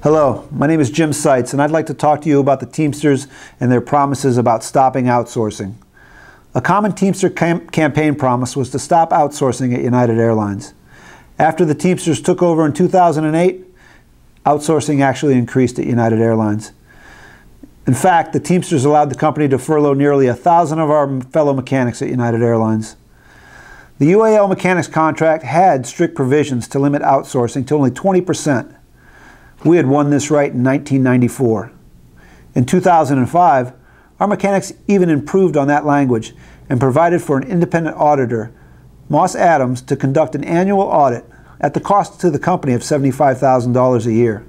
Hello, my name is Jim Seitz, and I'd like to talk to you about the Teamsters and their promises about stopping outsourcing. A common Teamster campaign promise was to stop outsourcing at United Airlines. After the Teamsters took over in 2008, outsourcing actually increased at United Airlines. In fact, the Teamsters allowed the company to furlough nearly 1,000 of our fellow mechanics at United Airlines. The UAL mechanics contract had strict provisions to limit outsourcing to only 20%. We had won this right in 1994. In 2005, our mechanics even improved on that language and provided for an independent auditor, Moss Adams, to conduct an annual audit at the cost to the company of $75,000 a year.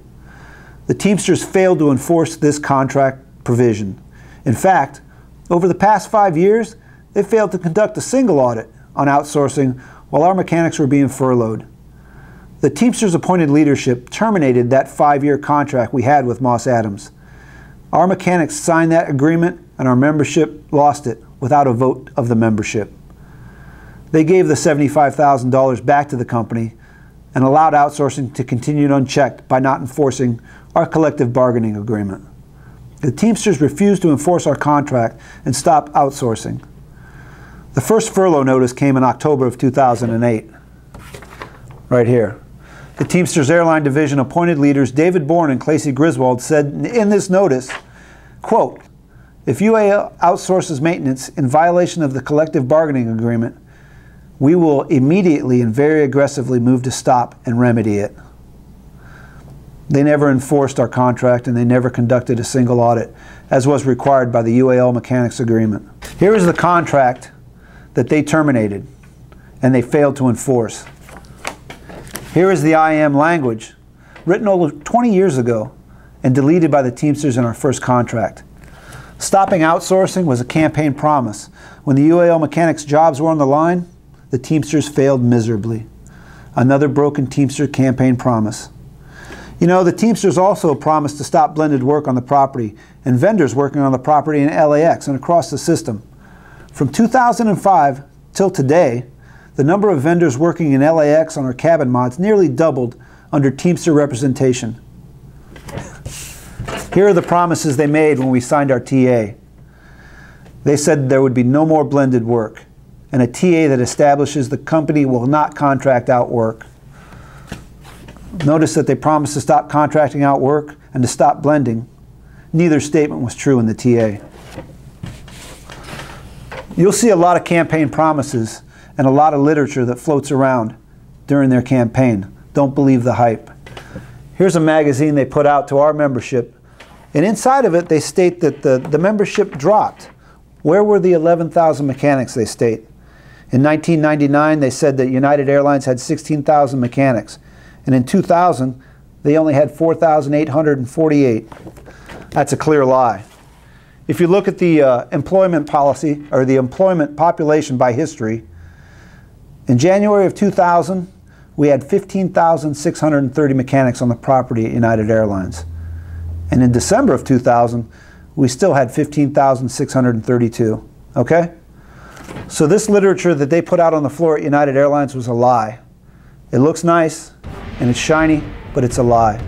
The Teamsters failed to enforce this contract provision. In fact, over the past 5 years, they failed to conduct a single audit on outsourcing while our mechanics were being furloughed. The Teamsters appointed leadership terminated that 5-year contract we had with Moss Adams. Our mechanics signed that agreement and our membership lost it without a vote of the membership. They gave the $75,000 back to the company and allowed outsourcing to continue unchecked by not enforcing our collective bargaining agreement. The Teamsters refused to enforce our contract and stop outsourcing. The first furlough notice came in October of 2008, right here. The Teamsters Airline Division appointed leaders David Bourne and Clacy Griswold said in this notice, quote, "If UAL outsources maintenance in violation of the collective bargaining agreement, we will immediately and very aggressively move to stop and remedy it." They never enforced our contract and they never conducted a single audit, as was required by the UAL mechanics agreement. Here is the contract that they terminated and they failed to enforce. Here is the IAM language, written over 20 years ago and deleted by the Teamsters in our first contract. Stopping outsourcing was a campaign promise. When the UAL mechanics' jobs were on the line, the Teamsters failed miserably. Another broken Teamster campaign promise. You know, the Teamsters also promised to stop blended work on the property and vendors working on the property in LAX and across the system. From 2005 till today, the number of vendors working in LAX on our cabin mods nearly doubled under Teamster representation. Here are the promises they made when we signed our TA. They said there would be no more blended work and a TA that establishes the company will not contract out work. Notice that they promised to stop contracting out work and to stop blending. Neither statement was true in the TA. You'll see a lot of campaign promises and a lot of literature that floats around during their campaign. Don't believe the hype. Here's a magazine they put out to our membership, and inside of it they state that the membership dropped. Where were the 11,000 mechanics, they state? In 1999 they said that United Airlines had 16,000 mechanics, and in 2000 they only had 4,848. That's a clear lie. If you look at the employment policy, or the employment population by history, in January of 2000, we had 15,630 mechanics on the property at United Airlines. And in December of 2000, we still had 15,632. Okay? So this literature that they put out on the floor at United Airlines was a lie. It looks nice and it's shiny, but it's a lie.